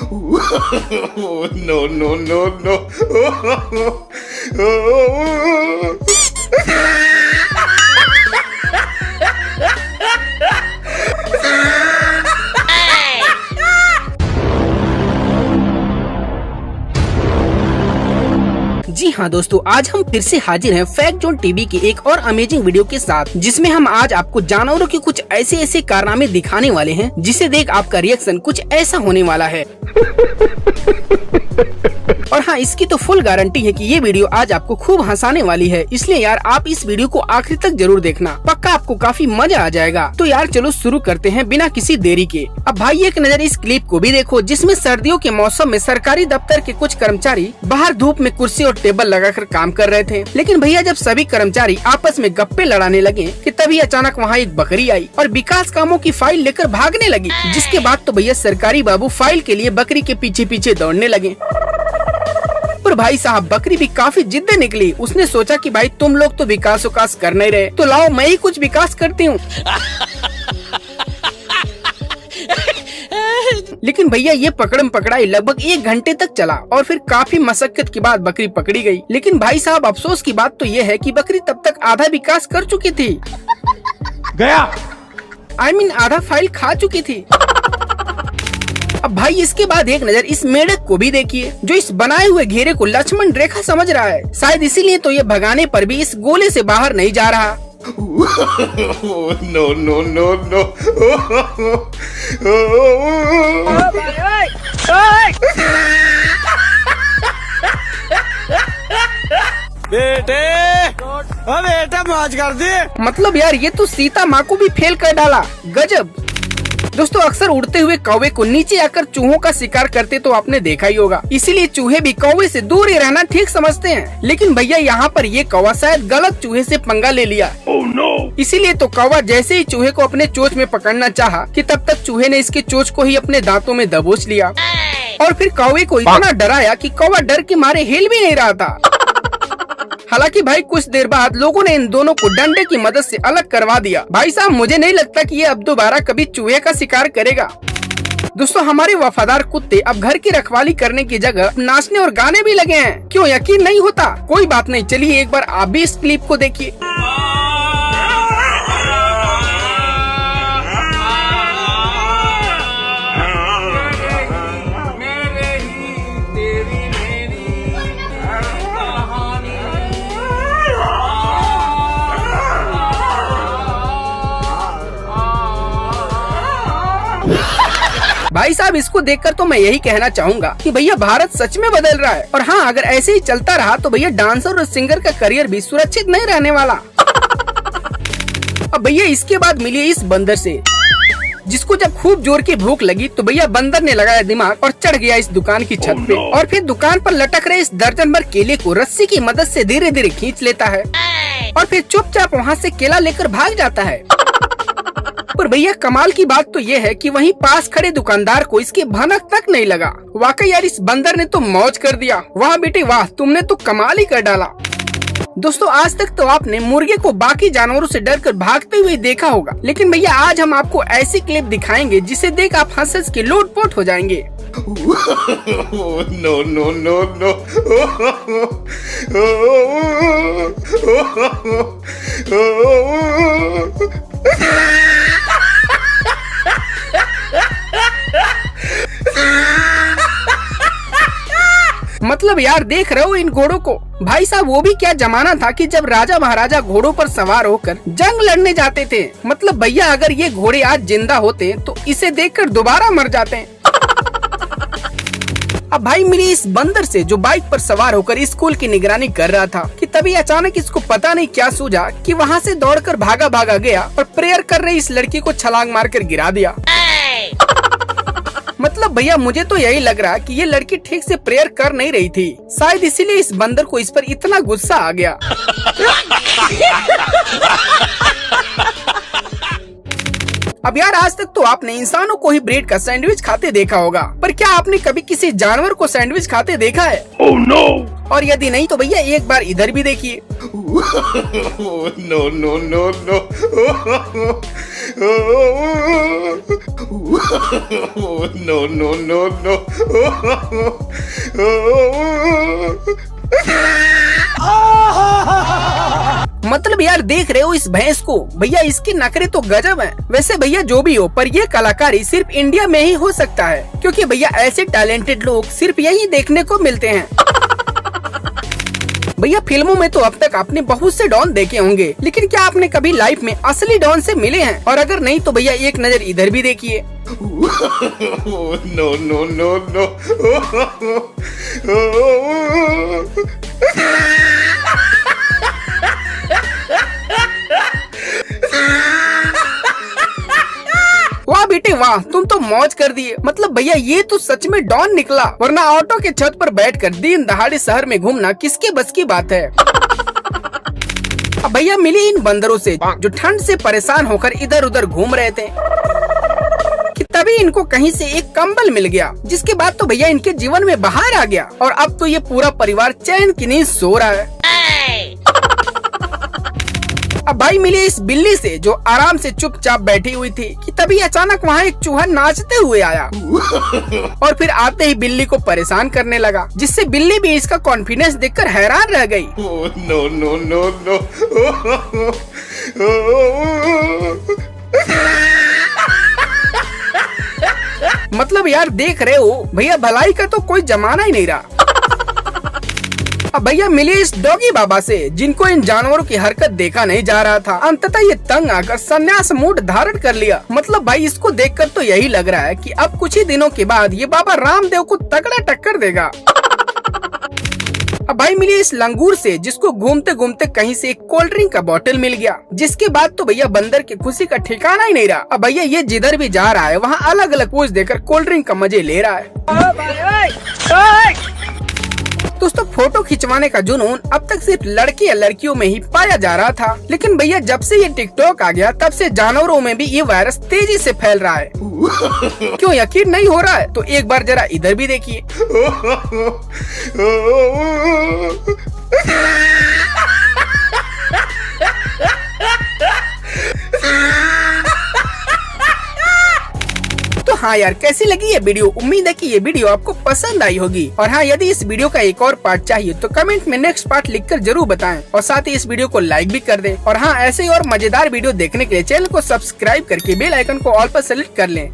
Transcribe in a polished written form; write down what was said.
No, no, no, no. जी हाँ दोस्तों, आज हम फिर से हाजिर हैं फैक्ट जोन टीवी की एक और अमेजिंग वीडियो के साथ, जिसमें हम आज आपको जानवरों के कुछ ऐसे कारनामे दिखाने वाले हैं जिसे देख आपका रिएक्शन कुछ ऐसा होने वाला है। और हाँ, इसकी तो फुल गारंटी है कि ये वीडियो आज आपको खूब हंसाने वाली है, इसलिए यार आप इस वीडियो को आखिर तक जरूर देखना, पक्का आपको काफी मजा आ जाएगा। तो यार चलो शुरू करते हैं बिना किसी देरी के। अब भाई एक नजर इस क्लिप को भी देखो, जिसमें सर्दियों के मौसम में सरकारी दफ्तर के कुछ कर्मचारी बाहर धूप में कुर्सी और टेबल लगाकर काम कर रहे थे। लेकिन भैया जब सभी कर्मचारी आपस में गप्पे लड़ाने लगे कि तभी अचानक वहाँ एक बकरी आई और विकास कामों की फाइल लेकर भागने लगी। जिसके बाद तो भैया सरकारी बाबू फाइल के लिए बकरी के पीछे पीछे दौड़ने लगे। पर भाई साहब बकरी भी काफी जिद्दी निकली। उसने सोचा कि भाई तुम लोग तो विकास कर नहीं रहे, तो लाओ मैं ही कुछ विकास करती हूँ। लेकिन भैया ये पकड़म पकड़ाई लगभग 1 घंटे तक चला और फिर काफी मशक्कत के बाद बकरी पकड़ी गई। लेकिन भाई साहब अफसोस की बात तो ये है कि बकरी तब तक आधा विकास कर चुकी थी, आधा फाइल खा चुकी थी। अब भाई इसके बाद एक नजर इस मेढक को भी देखिए, जो इस बनाए हुए घेरे को लक्ष्मण रेखा समझ रहा है। शायद इसीलिए तो ये भगाने पर भी इस गोले से बाहर नहीं जा रहा। No, no, no, no. बेटे मौज कर दी। मतलब यार ये तो सीता माँ को भी फेल कर डाला, गजब। दोस्तों अक्सर उड़ते हुए कौवे को नीचे आकर चूहों का शिकार करते तो आपने देखा ही होगा, इसीलिए चूहे भी कौवे से दूर ही रहना ठीक समझते हैं। लेकिन भैया यहाँ पर ये कौवा शायद गलत चूहे से पंगा ले लिया। इसीलिए तो कौवा जैसे ही चूहे को अपने चोंच में पकड़ना चाहा कि तब तक चूहे ने इसके चोंच को ही अपने दांतों में दबोच लिया और फिर कौवे को इतना डराया कि कौवा डर के मारे हिल भी नहीं रहा था। हालांकि भाई कुछ देर बाद लोगों ने इन दोनों को डंडे की मदद से अलग करवा दिया। भाई साहब मुझे नहीं लगता कि ये अब दोबारा कभी चूहे का शिकार करेगा। दोस्तों हमारे वफादार कुत्ते अब घर की रखवाली करने की जगह नाचने और गाने भी लगे हैं। क्यों यकीन नहीं होता? कोई बात नहीं, चलिए एक बार आप भी इस क्लिप को देखिए। भाई साहब इसको देखकर तो मैं यही कहना चाहूंगा कि भैया भारत सच में बदल रहा है। और हाँ, अगर ऐसे ही चलता रहा तो भैया डांसर और सिंगर का करियर भी सुरक्षित नहीं रहने वाला। अब भैया इसके बाद मिलिए इस बंदर से, जिसको जब खूब जोर की भूख लगी तो भैया बंदर ने लगाया दिमाग और चढ़ गया इस दुकान की छत पे और फिर दुकान पर लटक रहे इस दर्जन भर केले को रस्सी की मदद से धीरे धीरे खींच लेता है और फिर चुपचाप वहाँ से केला लेकर भाग जाता है। पर भैया कमाल की बात तो ये है कि वहीं पास खड़े दुकानदार को इसके भनक तक नहीं लगा। वाकई यार इस बंदर ने तो मौज कर दिया। वाह बेटे वाह, तुमने तो कमाल ही कर डाला। दोस्तों आज तक तो आपने मुर्गे को बाकी जानवरों से डरकर भागते हुए देखा होगा, लेकिन भैया आज हम आपको ऐसी क्लिप दिखाएंगे जिसे देख आप हंस के लोटपोट हो जाएंगे। No, no, no, no. मतलब यार देख रहे हो इन घोड़ों को? भाई साहब वो भी क्या जमाना था कि जब राजा महाराजा घोड़ों पर सवार होकर जंग लड़ने जाते थे। मतलब भैया अगर ये घोड़े आज जिंदा होते तो इसे देखकर दोबारा मर जाते। अब भाई मिली इस बंदर से जो बाइक पर सवार होकर स्कूल की निगरानी कर रहा था कि तभी अचानक इसको पता नहीं क्या सूझा कि वहाँ से दौड़कर भागा गया और प्रेयर कर रही इस लड़की को छलांग मारकर गिरा दिया। मतलब भैया मुझे तो यही लग रहा कि ये लड़की ठीक से प्रेयर कर नहीं रही थी, शायद इसीलिए इस बंदर को इस पर इतना गुस्सा आ गया। अब यार आज तक तो आपने इंसानों को ही ब्रेड का सैंडविच खाते देखा होगा, पर क्या आपने कभी किसी जानवर को सैंडविच खाते देखा है? Oh no! और यदि नहीं तो भैया एक बार इधर भी देखिए। No, no, no, no. No, no, no, no. मतलब यार देख रहे हो इस भैंस को, भैया इसके नखरे तो गजब हैं। वैसे भैया जो भी हो, पर ये कलाकारी सिर्फ इंडिया में ही हो सकता है, क्योंकि भैया ऐसे टैलेंटेड लोग सिर्फ यही देखने को मिलते हैं। भैया फिल्मों में तो अब तक आपने बहुत से डॉन देखे होंगे, लेकिन क्या आपने कभी लाइफ में असली डॉन से मिले हैं? और अगर नहीं तो भैया एक नजर इधर भी देखिए। No, no, no, no. वाह बेटे वाह, तुम तो मौज कर दिए। मतलब भैया ये तो सच में डॉन निकला, वरना ऑटो के छत पर बैठकर दिन दहाड़े शहर में घूमना किसके बस की बात है। अब भैया मिले इन बंदरों से जो ठंड से परेशान होकर इधर उधर घूम रहे थे, कि तभी इनको कहीं से एक कंबल मिल गया, जिसके बाद तो भैया इनके जीवन में बाहर आ गया और अब तो ये पूरा परिवार चैन की नींद सो रहा है। अब भाई मिले इस बिल्ली से जो आराम से चुपचाप बैठी हुई थी, कि तभी अचानक वहाँ एक चूहा नाचते हुए आया और फिर आते ही बिल्ली को परेशान करने लगा, जिससे बिल्ली भी इसका कॉन्फिडेंस देखकर हैरान रह गई। No, no, no, no. मतलब यार देख रहे हो भैया भलाई का तो कोई जमाना ही नहीं रहा। अब भैया मिले इस डॉगी बाबा से, जिनको इन जानवरों की हरकत देखा नहीं जा रहा था। अंततः ये तंग आकर संन्यास मूड धारण कर लिया। मतलब भाई इसको देखकर तो यही लग रहा है कि अब कुछ ही दिनों के बाद ये बाबा रामदेव को तगड़ा टक्कर देगा। अब भाई मिली इस लंगूर से, जिसको घूमते घूमते कहीं से एक कोल्ड ड्रिंक का बोतल मिल गया, जिसके बाद तो भैया बंदर की खुशी का ठिकाना ही नहीं रहा। अब भैया ये जिधर भी जा रहा है वहाँ अलग अलग पोज देकर कोल्ड ड्रिंक का मजे ले रहा है। दोस्तों फोटो खिंचवाने का जुनून अब तक सिर्फ लड़के या लड़कियों में ही पाया जा रहा था, लेकिन भैया जब से ये टिकटॉक आ गया तब से जानवरों में भी ये वायरस तेजी से फैल रहा है। क्यों यकीन नहीं हो रहा है? तो एक बार जरा इधर भी देखिए। तो हाँ यार, कैसी लगी ये वीडियो? उम्मीद है कि ये वीडियो आपको पसंद आई होगी। और हाँ, यदि इस वीडियो का एक और पार्ट चाहिए तो कमेंट में नेक्स्ट पार्ट लिखकर जरूर बताएं, और साथ ही इस वीडियो को लाइक भी कर दें। और हाँ, ऐसे ही और मजेदार वीडियो देखने के लिए चैनल को सब्सक्राइब करके बेल आइकन को ऑल पर सेलेक्ट कर लें।